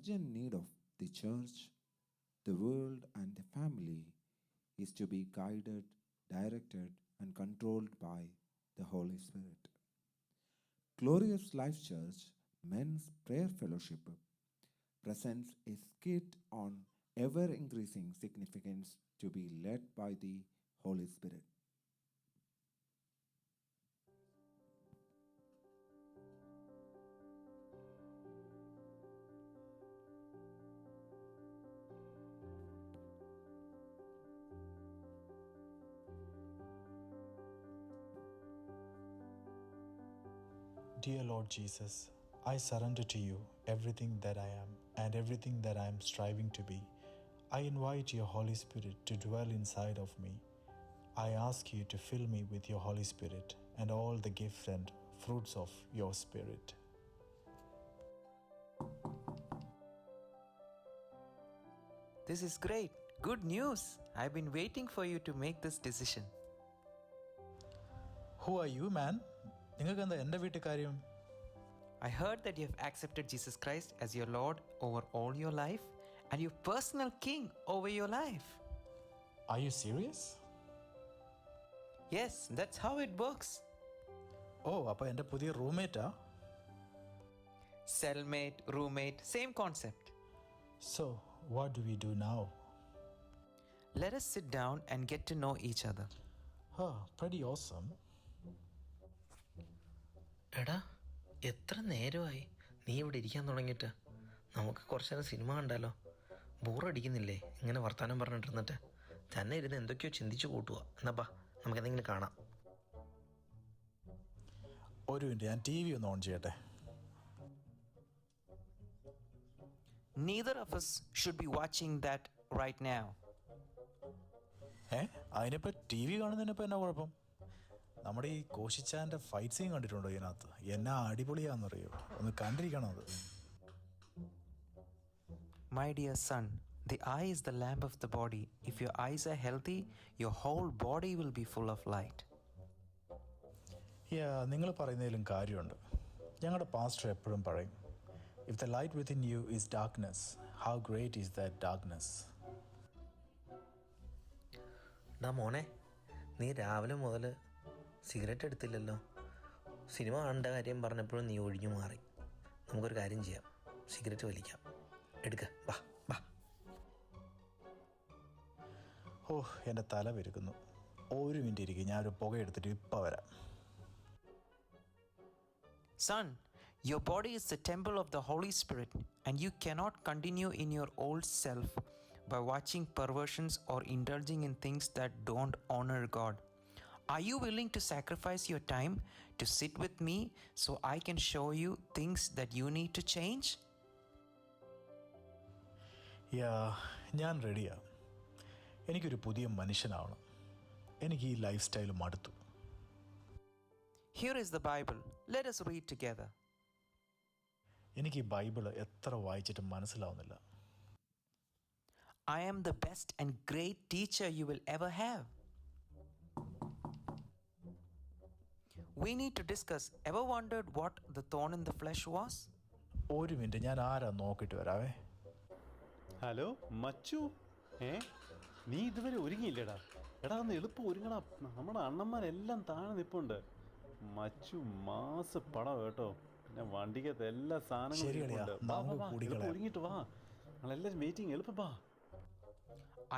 urgent need of the church, the world, and the family is to be guided, directed, and controlled by the Holy Spirit. Glorious Life Church Men's Prayer Fellowship presents a skit on ever increasing significance to be led by the Holy Spirit. Dear Lord Jesus, I surrender to you everything that I am and everything that I am striving to be. I invite your Holy Spirit to dwell inside of me. I ask you to fill me with your Holy Spirit and all the gifts and fruits of your Spirit. This is great. Good news. I've been waiting for you to make this decision. Who are you, man? നിങ്ങൾക്ക് എന്താ എൻ്റെ വീട്ടിൽ കാര്യം? I heard that you have accepted Jesus Christ as your Lord over all your life and your personal King over your life. Are you serious? Yes, that's how it works. ഓ അപ്പോൾ എൻ്റെ പുതിയ റൂംമേറ്റാ? Cellmate, roommate, same concept. So, what do we do now? Let us sit down and get to know each other. Pretty awesome. എടാ, എത്ര നേരമായി നീ ഇവിടെ ഇരിക്കാൻ തുടങ്ങിയിട്ട്? നമുക്ക് കുറച്ച് നേരം സിനിമ കണ്ടാലോ? ബോറടിക്കുന്നില്ലേ ഇങ്ങനെ വർത്തമാനം പറഞ്ഞിട്ടിരുന്നിട്ട്? തന്നെ ഇരുന്ന് എന്തൊക്കെയോ ചിന്തിച്ചു കൂട്ടുക. എന്നാപ്പാ നമുക്കെന്തെങ്കിലും കാണാം. ഒരു മിനിറ്റ്, ഞാൻ ടി വി ഒന്ന് ഓൺ ചെയ്യട്ടെ. Neither of us should be watching that right now. അതിനിപ്പോൾ ടി വി കാണുന്നതിനിപ്പോൾ എന്നാ കുഴപ്പം? നമ്മുടെ ഈ കോശിച്ചാൻ്റെ ഫൈറ്റ് സീൻ കണ്ടിട്ടുണ്ടോ ഇതിനകത്ത്? എന്നാ അടിപൊളിയാണെന്നറിയോ? ഒന്ന് കണ്ടിരിക്കണം അത്. My dear son, the eye is the lamp of the body. If your eyes are healthy, your whole body will be full of light. നിങ്ങൾ പറയുന്നതിലും കാര്യമുണ്ട്. ഞങ്ങളുടെ പാസ്റ്റർ എപ്പോഴും പറയും, if the light within you is darkness, how great is that darkness? ഡാ മോനെ, നീ രാവിലെ മുതൽ സിഗരറ്റ് എടുത്തില്ലല്ലോ. സിനിമ കാണേണ്ട കാര്യം പറഞ്ഞപ്പോഴും നീ ഒഴിഞ്ഞു മാറി. നമുക്കൊരു കാര്യം ചെയ്യാം, സിഗരറ്റ് വലിക്കാം. എടുക്ക, വാ വാ. എൻ്റെ തല പെരുക്കുന്നു. ഒരു മിനിറ്റ് ഇരിക്കും, ഞാനൊരു പുക എടുത്തിട്ട് ഇപ്പം വരാം. Son, your body is the temple of the Holy Spirit, and you cannot continue in your old self by watching perversions or indulging in things that don't honor God. Are you willing to sacrifice your time to sit with me so I can show you things that you need to change? ഞാൻ റെഡിയാണ്. എനിക്കൊരു പുതിയ മനുഷ്യനാവണം. എനിക്ക് ഈ life style മടുത്തു. Here is the Bible. Let us read together. എനിക്ക് ഈ Bible എത്ര വായിച്ചിട്ടും മനസ്സിലാവുന്നില്ല. I am the best and great teacher you will ever have. We need to discuss. Ever wondered what the thorn in the flesh was? ഒരു minute, ഞാൻ ആരാ നോക്കിയിട്ട് വരാവേ. Hello മച്ചു, നീ ഇതുവരെ ഒരുങ്ങിയില്ലേടാ? എടാ ഒന്ന് എളുപ്പം ഒരുങ്ങടാ, നമ്മുടെ അണ്ണന്മാരെല്ലാം താഴെ നിൽപ്പുണ്ട്. മച്ചു മാസ പടം കേട്ടോ. പിന്നെ വണ്ടിക്കകത്ത് എല്ലാ സാധനങ്ങളും ഒരുങ്ങിട്ട് വാ, ഞങ്ങളെല്ലാവരും വെയിറ്റിംഗ്. എളുപ്പം വാ.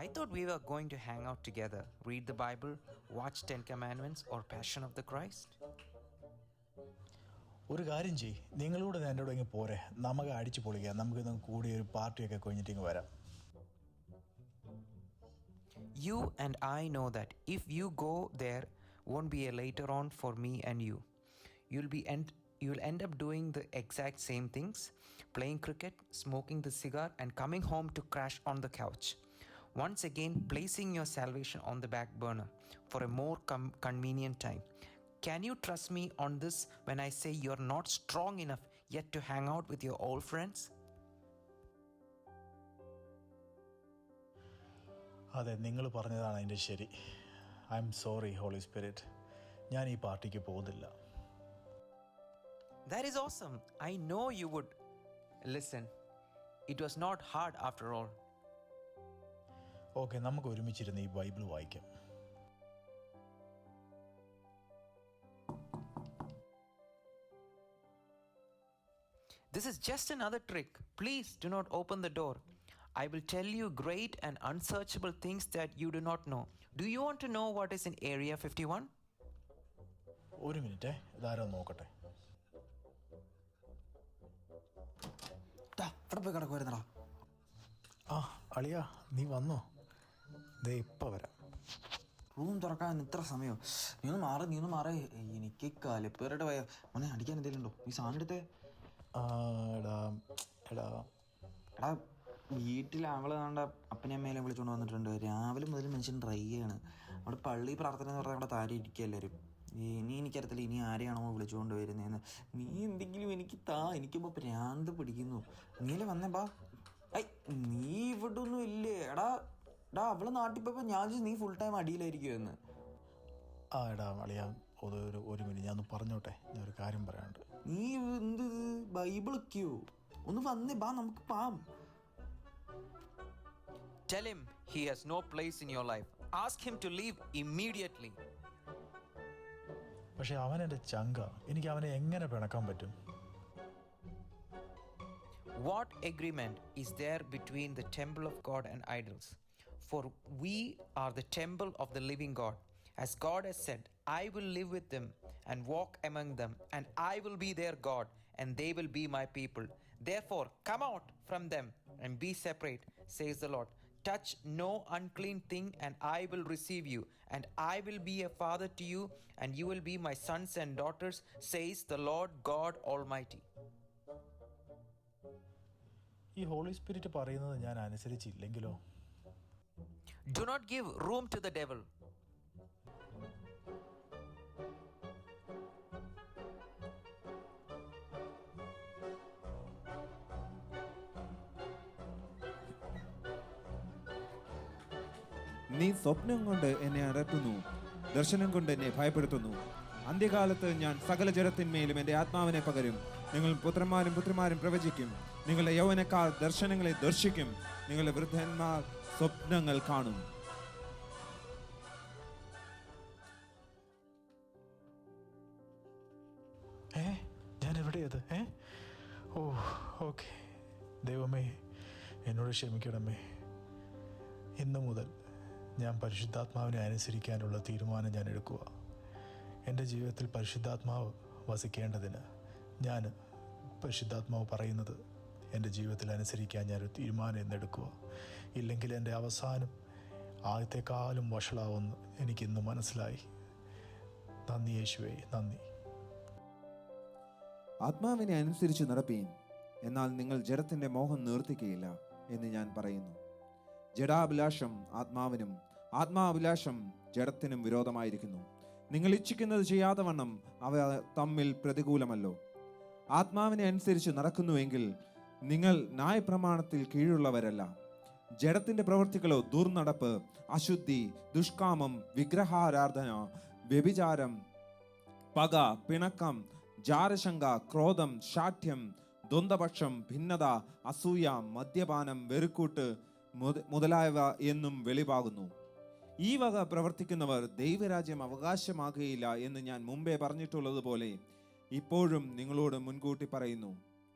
I thought we were going to hang out together, read the Bible, watch 10 Commandments or Passion of the Christ. ഒരു കാര്യം ചെയ്യ്, നിങ്ങളൂടെ എൻ്റെ കൂടെ ഇങ്ങ് പോരെ, നമുക്ക് അടിച്ചു പൊളിക്കാം. നമുക്കിന്ന് കൂടി ഒരു പാർട്ടിയൊക്കെ കഴിഞ്ഞിട്ട് ഇങ്ങ് വരാം. You and I know that if you go there won't be a later on for me and you. You'll end up doing the exact same things, playing cricket, smoking the cigar and coming home to crash on the couch. Once again placing your salvation on the back burner for a more convenient time. Can you trust me on this when I say you're not strong enough yet to hang out with your old friends? അതെ, നിങ്ങൾ പറഞ്ഞതാണ് അതിൻ്റെ ശരി. I am sorry holy spirit, ഞാൻ ഈ പാർട്ടിക്ക് പോകുന്നില്ല. That is awesome. I know you would. Listen, It was not hard after all. Okay, നമുക്ക് ഒരുമിച്ചിരുന്ന് ഈ ബൈബിൾ വായിക്കാം. This is just another trick. Please do not open the door. I will tell you great and unsearchable things that you do not know. Do you want to know what is in Area 51? ഒരു മിനിറ്റേ, ഇതാരോ നോക്കട്ടെ. ഇവിടെ പോയി കിടക്കുമായിരുന്നടാ. ആ അളിയ, നീ വന്നോ? ദേ ഇപ്പം വരാം. റൂം തുറക്കാൻ ഇത്ര സമയം? നീ ഒന്ന് മാറേ. എനിക്ക് കലിപ്പേരുടെ വയ മോനെ അടിക്കാൻ എന്തെങ്കിലും ഉണ്ടോ? നീ സാധനം എടുത്തേ. എടാ എടാ എടാ, വീട്ടിൽ അവള് കണ്ട അപ്പനെ അമ്മേലെ വിളിച്ചുകൊണ്ട് വന്നിട്ടുണ്ട്. രാവിലെ മുതൽ മനുഷ്യൻ ഡ്രൈ ആണ്. അവിടെ പള്ളി പ്രാർത്ഥന എന്ന് പറഞ്ഞാൽ അവിടെ താരി ഇരിക്കുക എല്ലാവരും. ഇനി എനിക്കറിയത്തില്ല ഇനി ആരെയാണോ വിളിച്ചുകൊണ്ട് വരുന്നതെന്ന്. നീ എന്തെങ്കിലും എനിക്ക് എനിക്കിപ്പോൾ ഭ്രാന്ത് പിടിക്കുന്നു. നീല വന്നേ ബാ. നീ ഇവിടെ ഒന്നും ഇല്ലേ? എടാ അവള് നാട്ടിൽ പോയപ്പോൾ ഞാൻ നീ ഫുൾ ടൈം അടിയിലായിരിക്കുമെന്ന്. എടാ അളിയ, ഒരു മിനിറ്റ് ഞാൻ ഒന്ന് പറഞ്ഞോട്ടെ. ഞാൻ ഒരു കാര്യം പറയാനുണ്ട്. നീ എന്ത് ബൈബിളൊക്കെയോ? ഒന്ന് വന്നേ ബാ, നമുക്ക് palm. Tell him he has no place in your life. Ask him to leave immediately. പക്ഷെ അവൻ എൻ്റെ ചങ്ക. എനിക്ക് അവനെ എങ്ങനെ പിണക്കാൻ പറ്റും? What agreement is there between the temple of God and idols? For we are the temple of the living God. As God has said, I will live with them and walk among them, and I will be their God, and they will be my people. Therefore, come out from them and be separate, says the Lord. Touch no unclean thing, and I will receive you, and I will be a father to you, and you will be my sons and daughters, says the Lord God Almighty. ഈ holy spirit പറയുന്നത് ഞാൻ അനുസരിച്ചില്ലെങ്കിലോ? Do not give room to the devil. നീ സ്വപ്നം കൊണ്ട് എന്നെ അടർത്തുന്നു, ദർശനം കൊണ്ട് എന്നെ ഭയപ്പെടുത്തുന്നു. അന്ത്യകാലത്ത് ഞാൻ സകല ജഡത്തിന്മേലും എൻ്റെ ആത്മാവിനെ പകരും. നിങ്ങൾ പുത്രന്മാരും പ്രവചിക്കും. നിങ്ങളുടെ യൗവനക്കാർ ദർശനങ്ങളെ ദർശിക്കും. നിങ്ങളുടെ വൃദ്ധന്മാർ സ്വപ്നങ്ങൾ കാണും. ഞാൻ എവിടെയത്? ഓക്കെ. ദൈവമേ, എന്നോട് ക്ഷമിക്കണമേ. ഇന്നു മുതൽ ഞാൻ പരിശുദ്ധാത്മാവിനെ അനുസരിക്കാനുള്ള തീരുമാനം ഞാൻ എടുക്കുക. എൻ്റെ ജീവിതത്തിൽ പരിശുദ്ധാത്മാവ് വസിക്കേണ്ടതിന് ഞാൻ പരിശുദ്ധാത്മാവ് പറയുന്നത് എൻ്റെ ജീവിതത്തിൽ അനുസരിക്കാൻ ഞാനൊരു തീരുമാനം എന്നെടുക്കുക. ഇല്ലെങ്കിൽ എൻ്റെ അവസാനം ആദ്യത്തെക്കാളും വഷളാവുമെന്ന് എനിക്കിന്ന് മനസ്സിലായി. നന്ദി യേശുവേ, നന്ദി. ആത്മാവിനെ അനുസരിച്ച് നടപ്പീൻ, എന്നാൽ നിങ്ങൾ ജഡത്തിൻ്റെ മോഹം നിവർത്തിക്കുകയില്ല എന്ന് ഞാൻ പറയുന്നു. ജഡാഭിലാഷം ആത്മാവിനും ആത്മാഭിലാഷം ജഡത്തിനും വിരോധമായിരിക്കുന്നു. നിങ്ങൾ ഇച്ഛിക്കുന്നത് ചെയ്യാതെ വണ്ണം അവ തമ്മിൽ പ്രതികൂലമല്ലോ. ആത്മാവിനെ അനുസരിച്ച് നടക്കുന്നുവെങ്കിൽ നിങ്ങൾ ന്യായപ്രമാണത്തിൽ കീഴുള്ളവരല്ല. ജഡത്തിൻ്റെ പ്രവൃത്തികളോ ദുർനടപ്പ്, അശുദ്ധി, ദുഷ്കാമം, വിഗ്രഹാരാധന, വ്യഭിചാരം, പക, പിണക്കം, ജാരശങ്ക, ക്രോധം, ശാഠ്യം, ദ്വന്ദ്വപക്ഷം, ഭിന്നത, അസൂയ, മദ്യപാനം, വെറുക്കൂട്ട് മുതലായവ എന്നും വെളിവാകുന്നു. ഈ വക പ്രവർത്തിക്കുന്നവർ ദൈവരാജ്യം അവകാശമാകുകയില്ല എന്ന് ഞാൻ മുമ്പേ പറഞ്ഞിട്ടുള്ളതുപോലെ ഇപ്പോഴും നിങ്ങളോട് മുൻകൂട്ടി പറയുന്നു.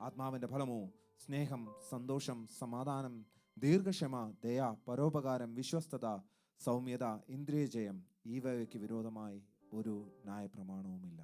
ആത്മാവിൻ്റെ ഫലമോ സ്നേഹം, സന്തോഷം, സമാധാനം, ദീർഘക്ഷമ, ദയ, പരോപകാരം, വിശ്വസ്തത, സൗമ്യത, ഇന്ദ്രിയജയം. ഈ വകയ്ക്ക് വിരോധമായി ഒരു ന്യായപ്രമാണവുമില്ല.